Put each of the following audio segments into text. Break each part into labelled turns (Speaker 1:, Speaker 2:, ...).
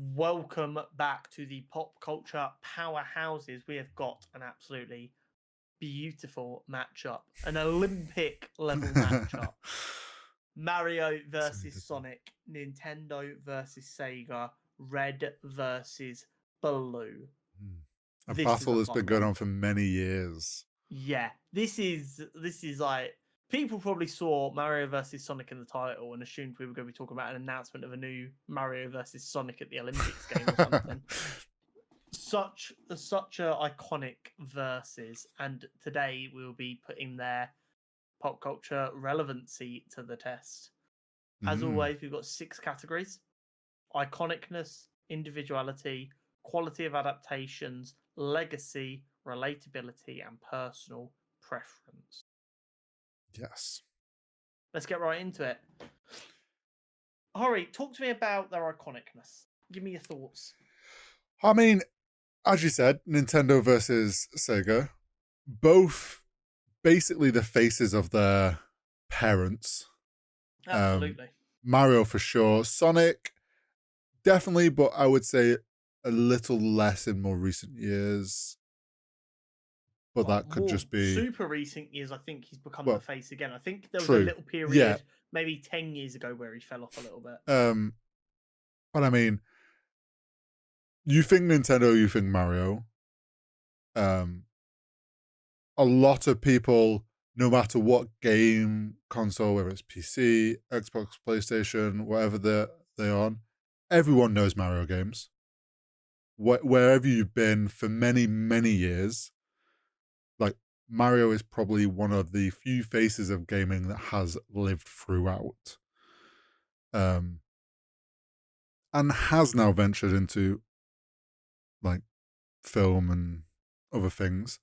Speaker 1: Welcome back to the Pop Culture Powerhouses. We have got an absolutely beautiful matchup, an Olympic level matchup. Mario versus Sonic, Nintendo versus Sega, Red versus Blue.
Speaker 2: A
Speaker 1: This is
Speaker 2: battle
Speaker 1: a
Speaker 2: that's been
Speaker 1: fun
Speaker 2: going
Speaker 1: one.
Speaker 2: on for many years.
Speaker 1: Yeah, this is like people probably saw Mario versus Sonic in the title and assumed we were going to be talking about an announcement of a new Mario versus Sonic at the Olympics game or something. Such a iconic verses, and today we will be putting their pop culture relevancy to the test. As
Speaker 2: Mm,
Speaker 1: always, we've got 6 categories: iconicness, individuality, quality of adaptations, legacy, relatability, and personal preference.
Speaker 2: yes.
Speaker 1: Let's get right into it. Hurry, talk to me about their iconicness. Give me your thoughts.
Speaker 2: I mean, as you said, Nintendo versus Sega, both basically the faces of their parents.
Speaker 1: Absolutely.
Speaker 2: Mario for sure. Sonic, definitely, but I would say a little less in more recent years. But
Speaker 1: Well,
Speaker 2: that could
Speaker 1: more
Speaker 2: just be,
Speaker 1: super recent years, I think he's become the
Speaker 2: well,
Speaker 1: face again. I think there was a
Speaker 2: true.
Speaker 1: little
Speaker 2: Yeah.
Speaker 1: period, maybe 10 years ago, where he fell off a little bit.
Speaker 2: Um, but I mean, you think Nintendo, you think Mario. Um, a lot of people, no matter what game console, whether it's PC, Xbox, PlayStation, whatever they're on, everyone knows Mario games. Wherever you've been for many, many years, like Mario is probably one of the few faces of gaming that has lived throughout. Um, and has now ventured into like film and other things.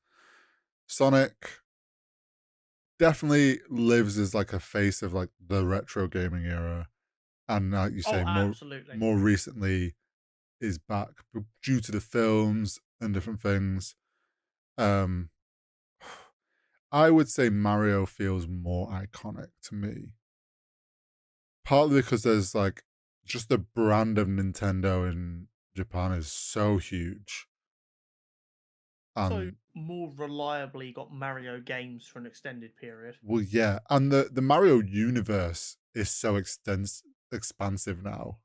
Speaker 2: Sonic definitely lives as like a face of like the retro gaming era, and like you
Speaker 1: Oh,
Speaker 2: say,
Speaker 1: absolutely.
Speaker 2: more recently is back due to the films and different things. Um, I would say Mario feels more iconic to me, partly because there's like just the brand of Nintendo in Japan is so huge,
Speaker 1: So
Speaker 2: and
Speaker 1: more reliably got Mario games for an extended period.
Speaker 2: well, yeah, and the Mario universe is so expansive now.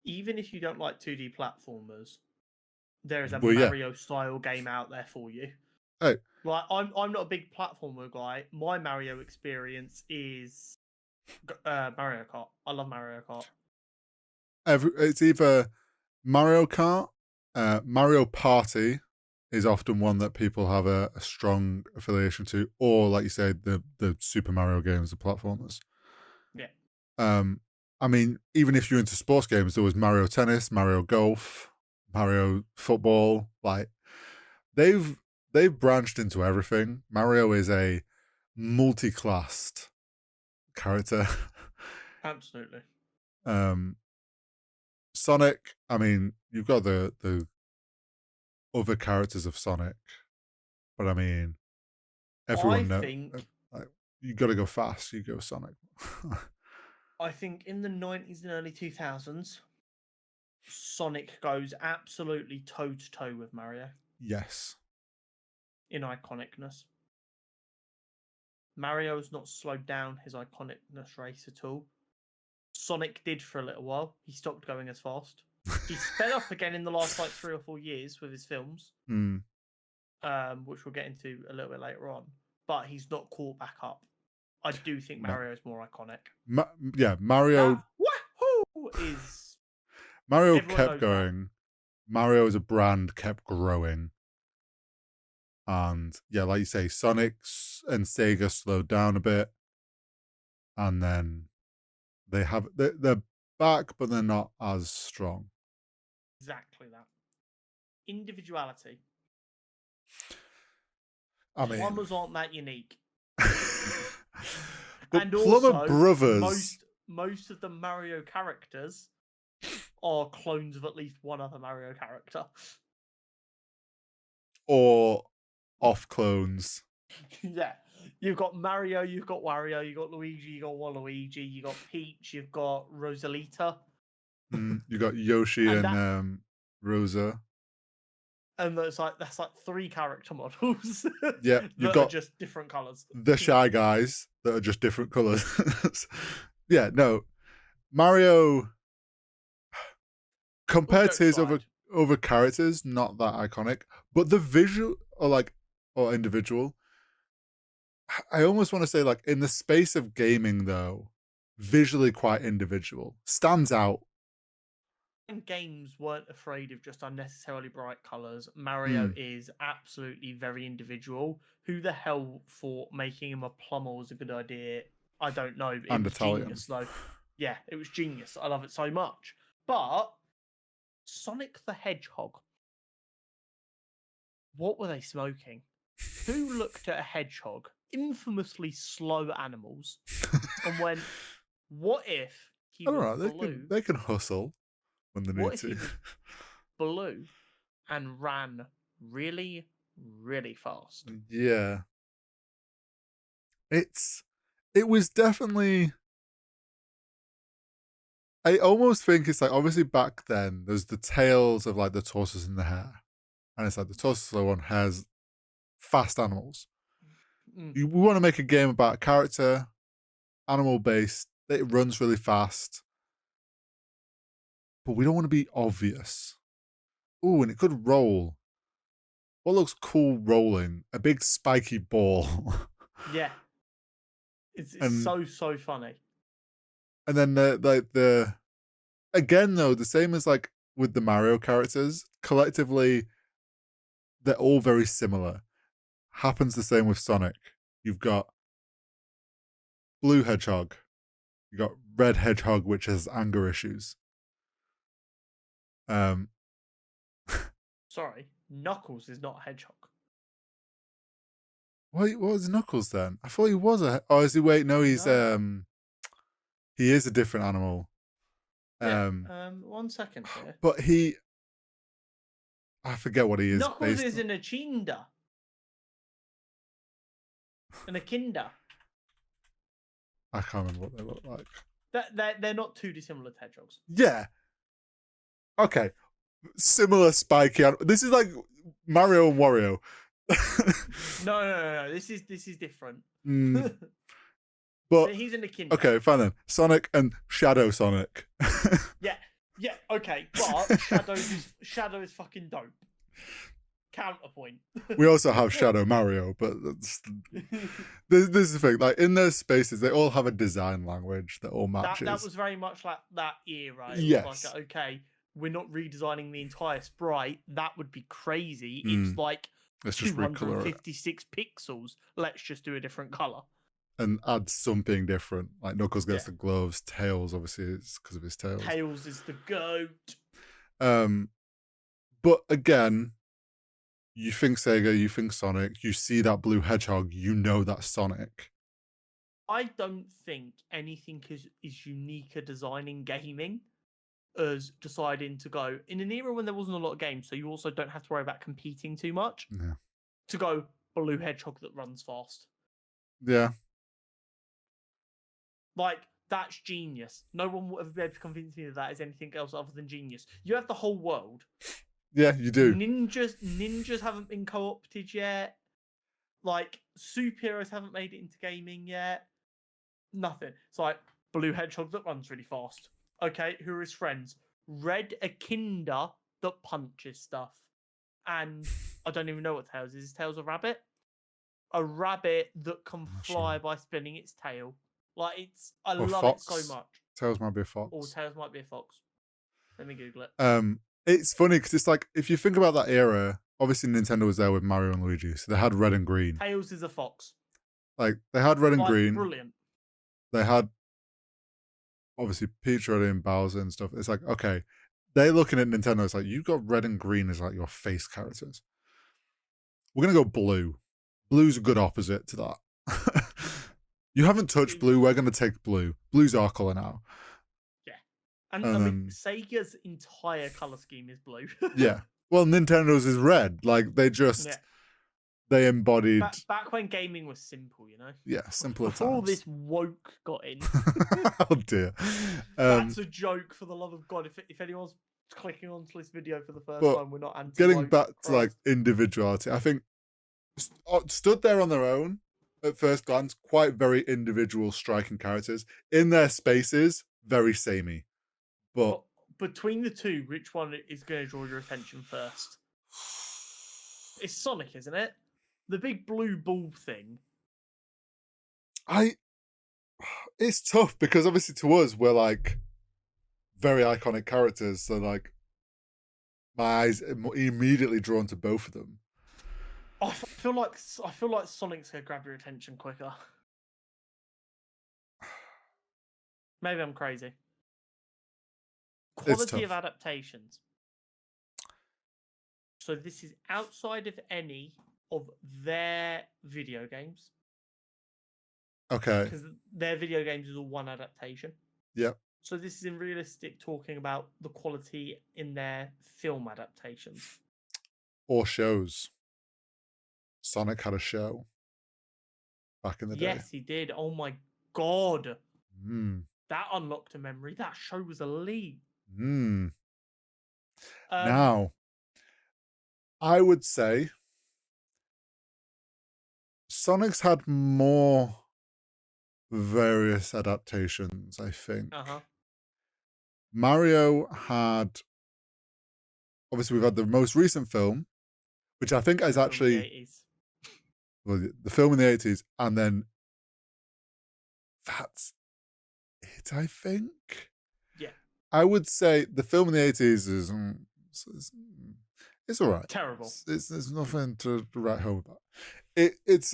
Speaker 1: Even if you don't like 2D platformers, there is a
Speaker 2: Well, yeah,
Speaker 1: Mario style game out there for you.
Speaker 2: hey,
Speaker 1: Like I'm not a big platformer guy. My Mario experience is Mario Kart. I love Mario Kart.
Speaker 2: it's either Mario Kart, Mario Party is often one that people have a strong affiliation to, or like you said, the Super Mario games, the platformers.
Speaker 1: Yeah.
Speaker 2: Um, I mean, even if you're into sports games, there was Mario Tennis, Mario Golf, Mario Football. Like they've they've branched into everything. Mario is a multi-classed character.
Speaker 1: Absolutely.
Speaker 2: um, Sonic, I mean, you've got the other characters of Sonic, but I mean,
Speaker 1: I
Speaker 2: everyone know
Speaker 1: think
Speaker 2: like you got to go fast. You go Sonic.
Speaker 1: I think in the 90s and early 2000s, Sonic goes absolutely toe to toe with Mario
Speaker 2: Yes.
Speaker 1: in iconicness. Mario's not slowed down his iconicness race at all. Sonic did for a little while. He stopped going as fast. He sped up again in the last like 3 or 4 years with his films,
Speaker 2: Mm.
Speaker 1: which we'll get into a little bit later on. But he's not caught back up. I do think
Speaker 2: No.
Speaker 1: Mario is more iconic.
Speaker 2: Yeah,
Speaker 1: That
Speaker 2: Mario.
Speaker 1: wahoo is
Speaker 2: Mario
Speaker 1: everyone
Speaker 2: kept
Speaker 1: knows that.
Speaker 2: going. Mario as a brand kept growing, and yeah, like you say, Sonic and Sega slowed down a bit, and then they're back, but they're not as strong.
Speaker 1: Exactly that. Individuality.
Speaker 2: I mean,
Speaker 1: Plumbers aren't that unique.
Speaker 2: but
Speaker 1: And
Speaker 2: Plumber
Speaker 1: also,
Speaker 2: Brothers
Speaker 1: most of the Mario characters are clones of at least one other Mario character.
Speaker 2: or off clones.
Speaker 1: Yeah. You've got Mario, you've got Wario, you've got Luigi, you've got Waluigi, you've got Peach, you've got Rosalita.
Speaker 2: You got Yoshi
Speaker 1: And
Speaker 2: and Rosa.
Speaker 1: And that's like 3 character models
Speaker 2: Yeah, you've
Speaker 1: that are
Speaker 2: got
Speaker 1: just different colors.
Speaker 2: the Shy Guys that are just different colors. Yeah, no, Mario
Speaker 1: All
Speaker 2: compared to
Speaker 1: jokes
Speaker 2: his
Speaker 1: aside,
Speaker 2: other characters, not that iconic, but the visual or individual. I almost want to say like in the space of gaming though, visually quite individual, stands out.
Speaker 1: and games weren't afraid of just unnecessarily bright colors. Mario
Speaker 2: Mm,
Speaker 1: is absolutely very individual. Who the hell thought making him a plumber was a good idea? I don't know. It
Speaker 2: and
Speaker 1: was
Speaker 2: Italian.
Speaker 1: genius though. Yeah, it was genius. I love it so much. But Sonic the Hedgehog, what were they smoking? Who looked at a hedgehog, infamously slow animals, and went, what if he
Speaker 2: I don't
Speaker 1: was
Speaker 2: know.
Speaker 1: blue?
Speaker 2: They can hustle when they
Speaker 1: What
Speaker 2: need
Speaker 1: if he
Speaker 2: to.
Speaker 1: was blue and ran really, really fast?
Speaker 2: Yeah, it was definitely. I almost think it's like obviously back then there's the tails of like the tortoise and the hare, and it's like the tortoise one has fast animals.
Speaker 1: Mm,
Speaker 2: We want to make a game about a character, animal based. It runs really fast, but we don't want to be obvious. Ooh, and it could roll. What looks cool rolling? A big spiky ball.
Speaker 1: yeah, it's
Speaker 2: and
Speaker 1: so funny.
Speaker 2: then the again though, the same as like with the Mario characters, collectively they're all very similar. Happens the same with Sonic. You've got blue hedgehog, you got red hedgehog, which has anger issues. Um,
Speaker 1: Sorry, Knuckles is not a hedgehog.
Speaker 2: what was Knuckles then? I thought he was a. Oh, is he? Wait, no,
Speaker 1: No.
Speaker 2: he is a different animal.
Speaker 1: Yeah. 1 second here.
Speaker 2: But I forget what he is
Speaker 1: Knuckles
Speaker 2: based
Speaker 1: is
Speaker 2: on.
Speaker 1: an Echinda. An Echinda.
Speaker 2: I can't remember what they look like.
Speaker 1: They're not too dissimilar to hedgehogs.
Speaker 2: Yeah. Okay. Similar spiky. This is like Mario and Wario.
Speaker 1: No. This is different.
Speaker 2: But
Speaker 1: He's an Echinda.
Speaker 2: okay, fine then. Sonic and Shadow Sonic.
Speaker 1: Yeah, okay, but Shadow is fucking dope. Counterpoint.
Speaker 2: We also have Shadow Mario, but this is the thing. Like in those spaces, they all have a design language that all matches.
Speaker 1: That was very much like that era. It
Speaker 2: yes.
Speaker 1: was like, okay, we're not redesigning the entire sprite. That would be crazy. It's like
Speaker 2: Let's
Speaker 1: 256 pixels. Let's just do a different color.
Speaker 2: And add something different. Like Knuckles gets the gloves. Tails, obviously, it's because of his tails.
Speaker 1: Tails is the goat.
Speaker 2: But again, you think Sega, you think Sonic, you see that blue hedgehog, you know that's Sonic.
Speaker 1: I don't think anything is unique a design in gaming as deciding to go in an era when there wasn't a lot of games, so you also don't have to worry about competing too much.
Speaker 2: Yeah.
Speaker 1: To go blue hedgehog that runs fast.
Speaker 2: Yeah.
Speaker 1: Like, that's genius. No one will ever be able to convince me that is anything else other than genius. You have the whole world.
Speaker 2: Yeah, you do.
Speaker 1: Ninjas haven't been co-opted yet. Like, superheroes haven't made it into gaming yet. Nothing. It's like, blue hedgehog that runs really fast. Okay, who are his friends? Red Echinda that punches stuff. And I don't even know what Tails is. Is Tails a rabbit? A rabbit that can fly by spinning its tail. Like, I love it so much.
Speaker 2: Tails might be a fox.
Speaker 1: Or Tails might be a fox. Let me Google it.
Speaker 2: It's funny because it's like, if you think about that era, obviously Nintendo was there with Mario and Luigi, so they had red and green.
Speaker 1: Tails is a fox.
Speaker 2: Like, they had red and green.
Speaker 1: Brilliant.
Speaker 2: They had, obviously, Peach, Rody, and Bowser and stuff. It's like, okay, they're looking at Nintendo, it's like, you've got red and green as like your face characters. We're going to go blue. Blue's a good opposite to that. You haven't touched blue, we're going to take blue. Blue's our colour now.
Speaker 1: Yeah. And I mean, Sega's entire colour scheme is blue.
Speaker 2: Yeah. Well, Nintendo's is red. Like, they just... they embodied,
Speaker 1: back when gaming was simple,
Speaker 2: simpler
Speaker 1: before all
Speaker 2: times.
Speaker 1: this woke got in.
Speaker 2: Oh dear.
Speaker 1: That's a joke, for the love of God. If anyone's clicking onto this video for the first
Speaker 2: But
Speaker 1: time, we're not anti-woke.
Speaker 2: getting back to like
Speaker 1: Christ.
Speaker 2: individuality, I think stood there on their own at first glance, quite very individual, striking characters in their spaces, very samey. But
Speaker 1: between the two, which one is going to draw your attention first? It's Sonic, isn't it? The big blue ball thing.
Speaker 2: It's tough because obviously to us we're like very iconic characters, so like my eyes are immediately drawn to both of them.
Speaker 1: I feel like Sonic's gonna grab your attention quicker. Maybe I'm crazy. Quality of adaptations. So this is outside of any of their video games.
Speaker 2: Okay.
Speaker 1: Because their video games is all one adaptation.
Speaker 2: Yep.
Speaker 1: So this is in realistic talking about the quality in their film adaptations.
Speaker 2: Or shows. Sonic had a show back in the day.
Speaker 1: Yes, he did. Oh my God.
Speaker 2: Mm.
Speaker 1: That unlocked a memory. That show was elite.
Speaker 2: Now, I would say Sonic's had more various adaptations, I think. Mario had, obviously we've had the most recent film, which I think is actually the film in the 80s, and then that's it, I think.
Speaker 1: Yeah.
Speaker 2: I would say the film in the 80s is it's all right.
Speaker 1: Terrible.
Speaker 2: There's nothing to write home about. It's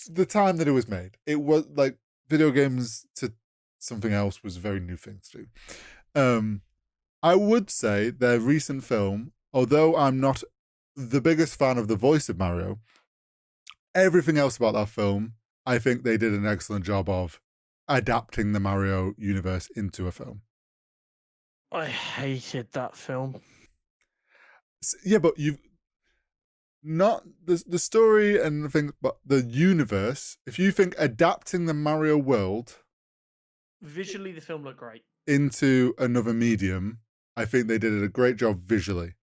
Speaker 2: the time that it was made. It was like video games to something else was a very new thing to do. I would say their recent film, although I'm not the biggest fan of the voice of Mario, everything else about that film, I think they did an excellent job of adapting the Mario universe into a film.
Speaker 1: I hated that film.
Speaker 2: Yeah, but you've not the story and the things, but the universe. If you think adapting the Mario world,
Speaker 1: visually the film looked great,
Speaker 2: into another medium, I think they did a great job visually.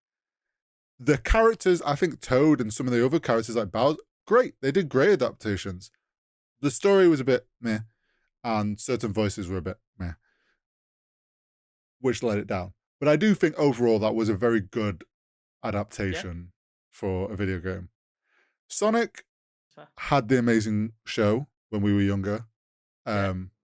Speaker 2: The characters, I think Toad and some of the other characters like Bowser, great. They did great adaptations. The story was a bit meh, and certain voices were a bit meh, which let it down. But I do think overall that was a very good adaptation for a video game. Sonic had the amazing show when we were younger,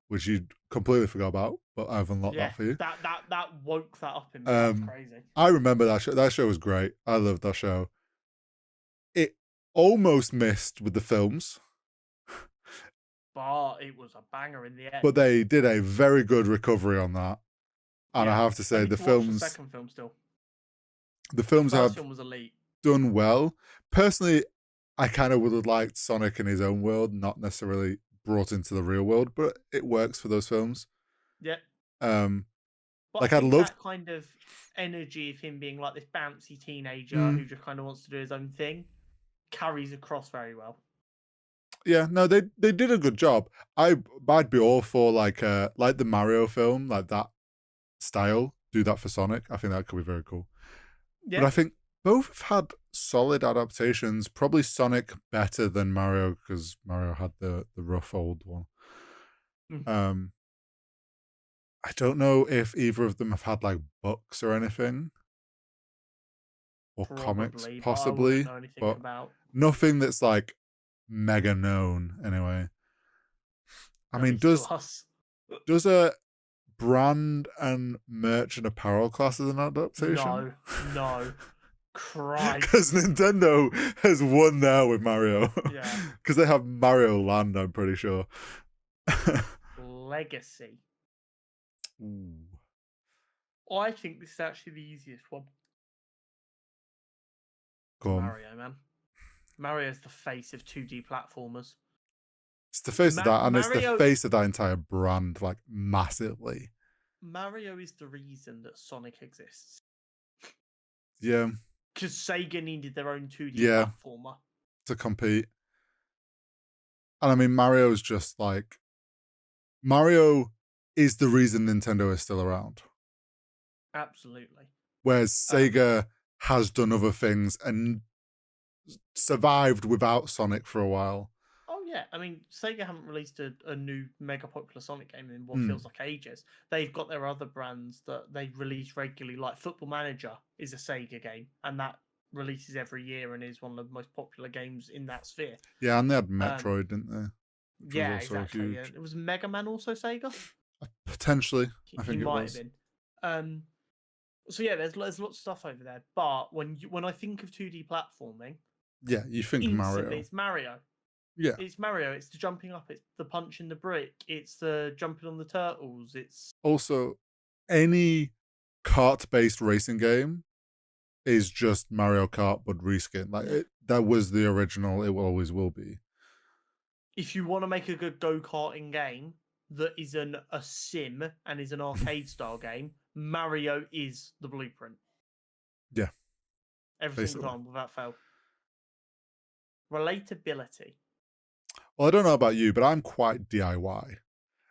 Speaker 2: which you completely forgot about, but I've unlocked that for you.
Speaker 1: That woke that up in me. That's crazy.
Speaker 2: I remember that show. That show was great. I loved that show. It almost missed with the films,
Speaker 1: but it was a banger in the end.
Speaker 2: But they did a very good recovery on that, and I have to say the films.
Speaker 1: The second film still.
Speaker 2: The films
Speaker 1: have film was elite.
Speaker 2: Done well. Personally, I kind of would have liked Sonic in his own world, not necessarily brought into the real world, but it works for those films.
Speaker 1: Yeah.
Speaker 2: But like I love
Speaker 1: that kind of energy of him being like this bouncy teenager who just kind of wants to do his own thing carries across very well.
Speaker 2: Yeah, no, they did a good job. I'd be all for like the Mario film, like that style. Do that for Sonic. I think that could be very cool. Yeah. But I think both have had solid adaptations. Probably Sonic better than Mario because Mario had the rough old one. I don't know if either of them have had like books or anything. Or comics, possibly. But nothing that's like mega known anyway. I mean, does a brand and merch and apparel class as an adaptation?
Speaker 1: No. Christ.
Speaker 2: Because Nintendo has won there with Mario. Yeah. Because they have Mario Land, I'm pretty sure.
Speaker 1: Legacy.
Speaker 2: Ooh.
Speaker 1: I think this is actually the easiest one.
Speaker 2: Go on.
Speaker 1: Mario, man. Mario's the face of 2D platformers.
Speaker 2: It's the face of that, and it's the face of that entire brand, like, massively.
Speaker 1: Mario is the reason that Sonic exists.
Speaker 2: Yeah.
Speaker 1: because Sega needed their own 2D
Speaker 2: Yeah.
Speaker 1: platformer
Speaker 2: to compete. And I mean, Mario's just like Mario is the reason Nintendo is still around.
Speaker 1: Absolutely.
Speaker 2: Whereas Sega has done other things and survived without Sonic for a while.
Speaker 1: Oh yeah, I mean, Sega haven't released a new mega popular Sonic game in what feels like ages. They've got their other brands that they release regularly, like Football Manager is a Sega game, and that releases every year and is one of the most popular games in that sphere.
Speaker 2: Yeah, and they had Metroid, didn't they? Which
Speaker 1: Yeah,
Speaker 2: was also
Speaker 1: exactly.
Speaker 2: huge.
Speaker 1: Yeah. It was Mega Man also Sega.
Speaker 2: Potentially, I
Speaker 1: He
Speaker 2: think it
Speaker 1: might
Speaker 2: was.
Speaker 1: have been. So yeah, there's lots of stuff over there. But when I think of 2D platforming,
Speaker 2: Yeah, you think
Speaker 1: instantly
Speaker 2: Mario.
Speaker 1: it's Mario.
Speaker 2: Yeah.
Speaker 1: It's Mario. It's the jumping up. It's the punching the brick. It's the jumping on the turtles. It's
Speaker 2: Also, any kart-based racing game is just Mario Kart but reskin. Like that was the original. It always will be.
Speaker 1: if you want to make a good go-karting game that is a sim and is an arcade style game, Mario is the blueprint.
Speaker 2: Yeah.
Speaker 1: Every single time without fail. Relatability.
Speaker 2: Well, I don't know about you, but I'm quite DIY.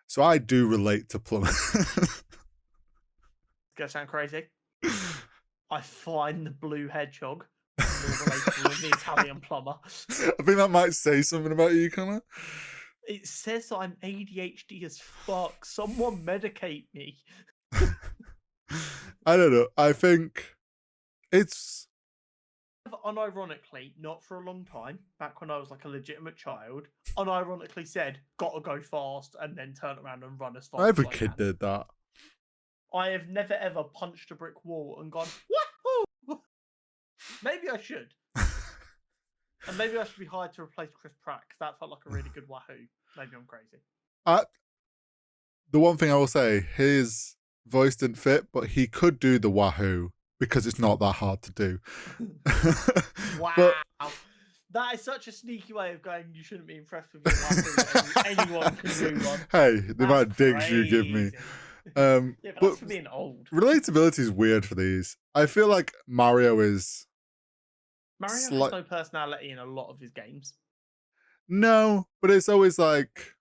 Speaker 2: So I do relate to plumbing.
Speaker 1: Gonna sound crazy. I find the blue hedgehog more relatable than the Italian plumber.
Speaker 2: I think that might say something about you, Connor.
Speaker 1: It says that I'm ADHD as fuck. Someone medicate me.
Speaker 2: I don't know. I think it's
Speaker 1: unironically, not for a long time, back when I was like a legitimate child, unironically said, gotta go fast, and then turn around and run as fast
Speaker 2: every
Speaker 1: as I
Speaker 2: kid
Speaker 1: can.
Speaker 2: did that.
Speaker 1: I have never ever punched a brick wall and gone, wahoo! Maybe I should. And maybe I should be hired to replace Chris Pratt, because that felt like a really good wahoo. Maybe I'm crazy.
Speaker 2: The one thing I will say, his voice didn't fit, but he could do the wahoo because it's not that hard to do.
Speaker 1: Wow.
Speaker 2: But
Speaker 1: that is such a sneaky way of going, you shouldn't be impressed with your wahoo. Anyone can do one.
Speaker 2: Hey, the amount of digs you give me.
Speaker 1: Yeah, but that's for being old.
Speaker 2: Relatability is weird for these. I feel like Mario is...
Speaker 1: Mario has no personality in a lot of his games.
Speaker 2: No, but it's always like...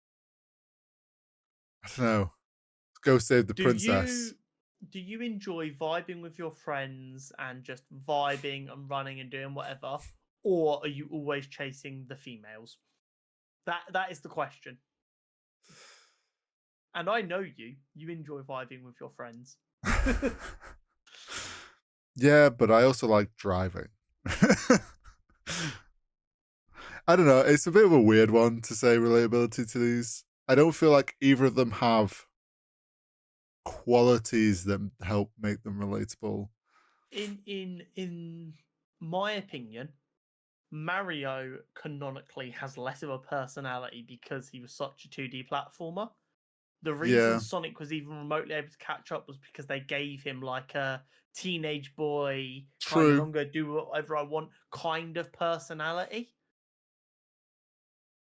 Speaker 2: I don't know. Go save the princess.
Speaker 1: Do you enjoy vibing with your friends and just vibing and running and doing whatever? Or are you always chasing the females? That is the question. And I know you enjoy vibing with your friends.
Speaker 2: Yeah, but I also like driving. I don't know. It's a bit of a weird one to say relatability to these. I don't feel like either of them have qualities that help make them relatable.
Speaker 1: In my opinion, Mario canonically has less of a personality because he was such a 2D platformer. The reason Sonic was even remotely able to catch up was because they gave him like a teenage boy, kind of I'm going to do whatever I want kind of personality.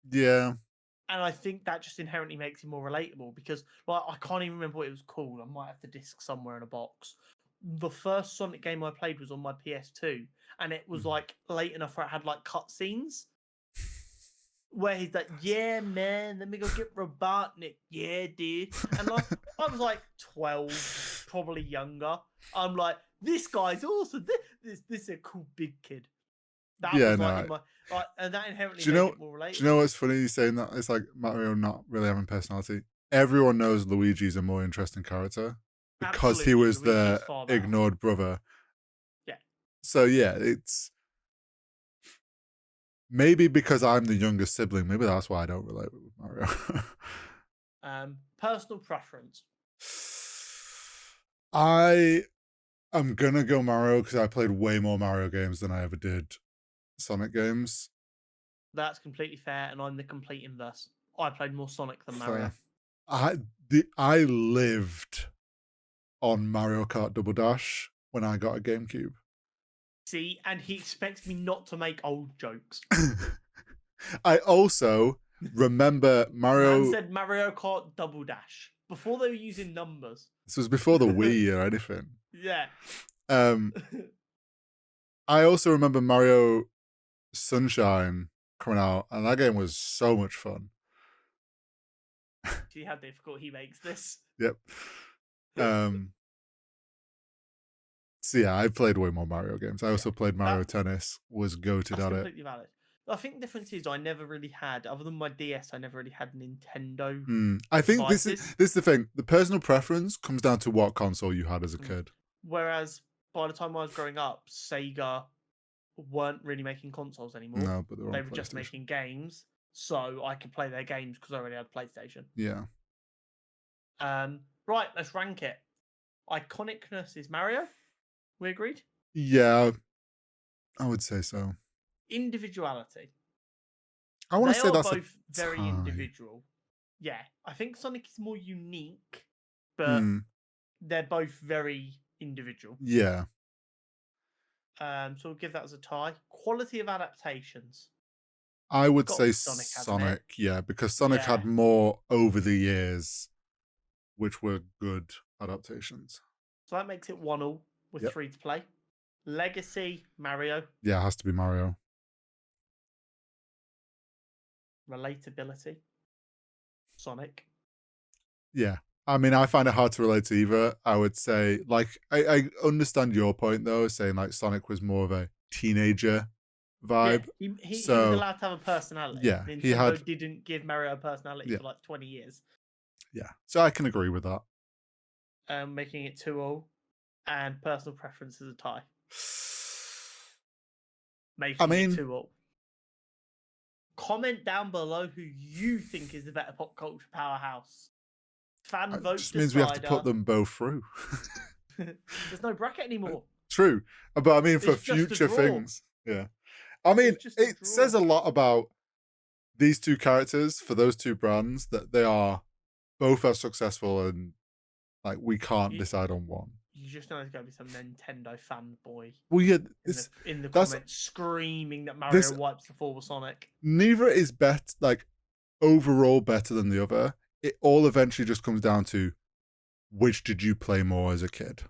Speaker 2: Yeah.
Speaker 1: And I think that just inherently makes him more relatable because like, I can't even remember what it was called. I might have the disc somewhere in a box. The first Sonic game I played was on my PS2, and it was like late enough where it had like cutscenes where he's like, "Yeah, man, let me go get Robotnik." Yeah, dude. And like, I was like 12, probably younger. I'm like, this guy's awesome. This is a cool big kid. That was like in my and that inherently made it more relatable.
Speaker 2: Do you know what's funny? You saying that it's like Mario not really having personality. Everyone knows Luigi's a more interesting character because he was the ignored brother.
Speaker 1: Yeah.
Speaker 2: So yeah, it's maybe because I'm the youngest sibling. Maybe that's why I don't relate with
Speaker 1: Mario. Personal preference.
Speaker 2: I am gonna go Mario because I played way more Mario games than I ever did Sonic games.
Speaker 1: That's completely fair, and I'm the complete inverse. I played more Sonic than Mario.
Speaker 2: I lived on Mario Kart Double Dash when I got a GameCube.
Speaker 1: See, and he expects me not to make old jokes.
Speaker 2: I also remember Mario...
Speaker 1: Man said Mario Kart Double Dash before they were using numbers.
Speaker 2: This was before the Wii or anything.
Speaker 1: Yeah.
Speaker 2: I also remember Mario Sunshine coming out, and that game was so much fun.
Speaker 1: See how difficult he makes this.
Speaker 2: Yep. So yeah, I played way more Mario games. I also played Mario Tennis, was goated at it.
Speaker 1: Completely valid. I think the difference is I never really had, other than my DS, I never really had Nintendo.
Speaker 2: I think
Speaker 1: devices.
Speaker 2: this is the thing. The personal preference comes down to what console you had as a kid.
Speaker 1: Whereas by the time I was growing up, Sega weren't really making consoles anymore.
Speaker 2: No, but
Speaker 1: they were just making games, so I could play their games because I already had PlayStation.
Speaker 2: Yeah.
Speaker 1: Right, let's rank it. Iconicness is Mario. We agreed?
Speaker 2: Yeah, I would say so.
Speaker 1: Individuality.
Speaker 2: I want to say that's
Speaker 1: both very individual. Yeah, I think Sonic is more unique, but they're both very individual.
Speaker 2: Yeah.
Speaker 1: So we'll give that as a tie. Quality of adaptations.
Speaker 2: I would say Sonic, yeah, because Sonic had more over the years, which were good adaptations.
Speaker 1: So that makes it 1-1 with 3 to play. Legacy, Mario.
Speaker 2: Yeah, it has to be Mario.
Speaker 1: Relatability, Sonic.
Speaker 2: Yeah. I mean, I find it hard to relate to either. I would say, like, I understand your point, though, saying, like, Sonic was more of a teenager vibe.
Speaker 1: Yeah, he was allowed to have a personality.
Speaker 2: Yeah,
Speaker 1: Nintendo didn't give Mario a personality for like 20 years.
Speaker 2: Yeah, so I can agree with that.
Speaker 1: Making it 2-2, and personal preference is a tie. Making it 2-2. Comment down below who you think is the better pop culture powerhouse. Fan vote
Speaker 2: just means we have to put them both through.
Speaker 1: There's no bracket anymore.
Speaker 2: True, but I mean for future things. Yeah, I mean it says a lot about these two characters for those two brands that they are both as successful, and like we can't decide on one.
Speaker 1: You just know there's going to be some Nintendo fanboy.
Speaker 2: Well, yeah,
Speaker 1: in the comments screaming that Mario wipes the floor with Sonic.
Speaker 2: Neither is overall better than the other. It all eventually just comes down to which did you play more as a kid,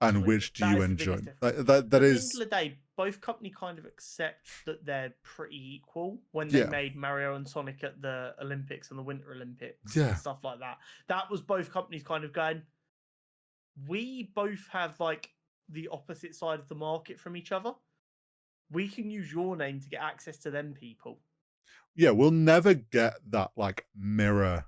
Speaker 2: and which do you enjoy. That is.
Speaker 1: At the end of the day, both companies kind of accept that they're pretty equal when they made Mario and Sonic at the Olympics and the Winter Olympics and stuff like that. That was both companies kind of going, we both have like the opposite side of the market from each other. We can use your name to get access to them people.
Speaker 2: Yeah, we'll never get that like mirror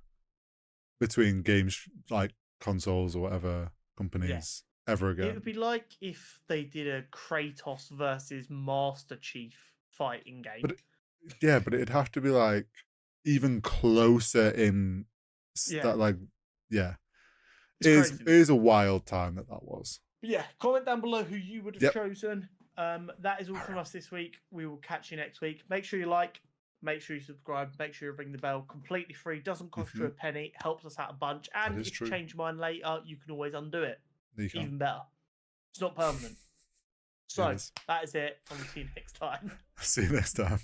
Speaker 2: between games like consoles or whatever companies ever again.
Speaker 1: It would be like if they did a Kratos versus Master Chief fighting game.
Speaker 2: But it'd have to be like even closer in that, like, it is a wild time that was.
Speaker 1: Yeah, comment down below who you would have chosen. That is all from us this week. We will catch you next week. Make sure you like, make sure you subscribe, make sure you ring the bell. Completely free, doesn't cost you a penny, helps us out a bunch. And if you change your mind later, you can always undo it. Even better. It's not permanent. So that is it. I'll see you next time.
Speaker 2: See you next time.